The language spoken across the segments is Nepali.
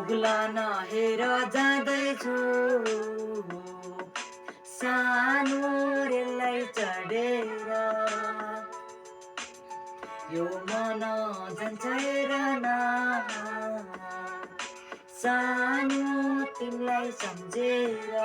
मुगलान हेर जाँदैछु सानो रेललाई चढेर यो मन जान्छ हेरन सानो तिमीलाई सम्झेर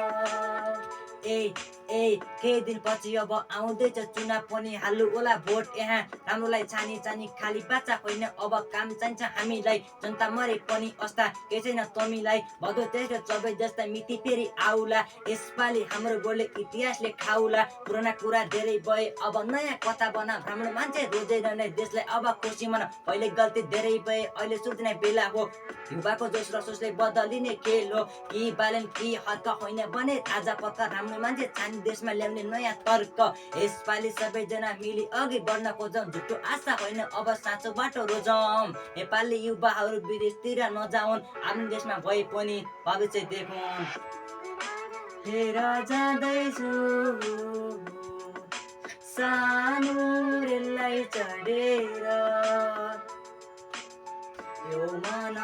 केही दिनपछि अब आउँदैछ चुनाव पनि हाल्नु होला भोट यहाँ राम्रोलाई छानी छानी खाली बाचा होइन अब काम चाहिन्छ हामीलाई जनता मरे पनि अस्ता केही छैन तमीलाई भदौ तेस्रो चबै जस्ता मिति फेरि आउला यसपालि हाम्रो गोले इतिहासले खाउला पुराना कुरा धेरै भए अब नयाँ कथा बना राम्रो मान्छे रोजेर नै देशलाई अब खुसी मन पहिले गल्ती धेरै भए अहिले सुध्ने बेला हो युवाको जोस र सोचले बदलिने खेल हो कि बालन कि हर्क होइन भने ताजा पक्का राम्रो मान्छे छानी देशमा ल्याउने नयाँ तर्क यसपालि सबैजना मिली अघि बढ्न खोजौँ झुटो आशा होइन अब साँचो बाटो रोजौँ नेपाली युवाहरू विदेशतिर नजाउन् आफ्नो देशमा भए पनि भविष्य देखौँ हेर जाँदैछु सानो रेललाई चढेर यो मन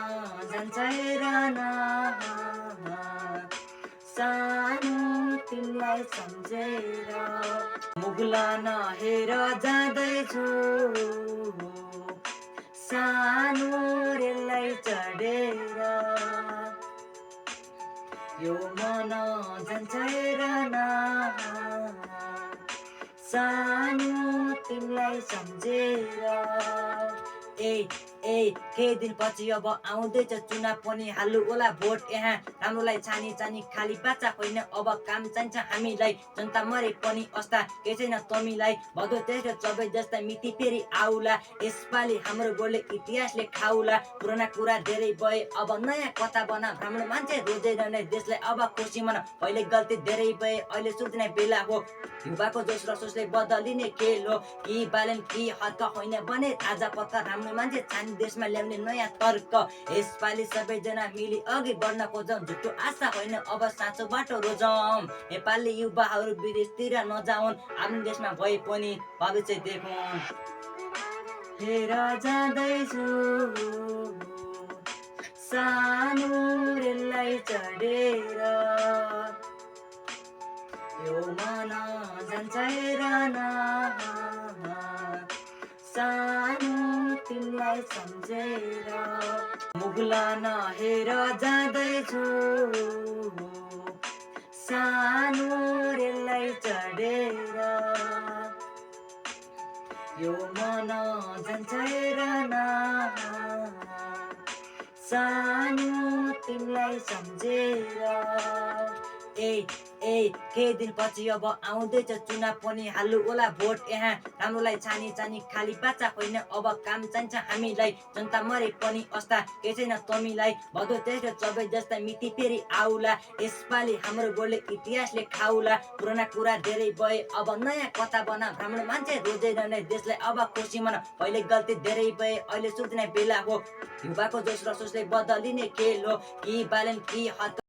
जान्छ हेरन सानो तिमीलाई सम्झेर मुगलान हेर जाँदैछु सानो रेललाई चढेर यो मन जान्छ हेरन सानो तिमीलाई सम्झेर केही दिनपछि अब आउँदैछ चुनाव पनि हाल्नु होला भोट यहाँ राम्रोलाई छानी छानी खाली बाचा होइन अब काम चाहिन्छ हामीलाई जनता मरे पनि अस्ता केही छैन तमीलाई भदौ तेस्रो चबै जस्ता मिति फेरि आउला यसपालि हाम्रो गोले इतिहासले खाउला पुराना कुरा धेरै भए अब नयाँ कथा बना राम्रो मान्छे रोजेर नै देशलाई अब खुसी मन पहिले गल्ती धेरै भए अहिले सुध्ने बेला हो युवाको जोस र सोचले बदलिने खेल हो कि बालन कि हर्क होइन भने ताजा पक्का राम्रो मान्छे छानी देशमा ल्याउने नयाँ तर्क यसपालि सबैजना मिली अघि बढ्न खोजौँ झुटो आशा होइन अब साँचो बाटो रोजौँ नेपाली युवाहरू विदेशतिर नजाउन् आफ्नो देशमा भए पनि भविष्य देखौँ हेर जाँदैछु सानो रेललाई चढेर यो मन जान्छ हेरन सानो तिमीलाई सम्झेर मुगलान हेर जाँदैछु सानो रेललाई चढेर यो मन जान्छ हेरन सानो तिमीलाई सम्झेर केही दिनपछि अब आउँदैछ चुनाव पनि हाल्नु होला भोट यहाँ राम्रोलाई छानी छानी खाली बाचा होइन अब काम चाहिन्छ हामीलाई जनता मरे पनि अस्ता केही छैन तमीलाई भदौ तेस्रो चबै जस्ता मिति फेरि आउला यसपालि हाम्रो गोले इतिहासले खाउला पुराना कुरा धेरै भए अब नयाँ कथा बना राम्रो मान्छे रोजेर नै देशलाई अब खुसी मन पहिले गल्ती धेरै भए अहिले सुध्ने बेला हो युवाको जोस र सोचले बदलिने खेल हो कि बालन कि हर्क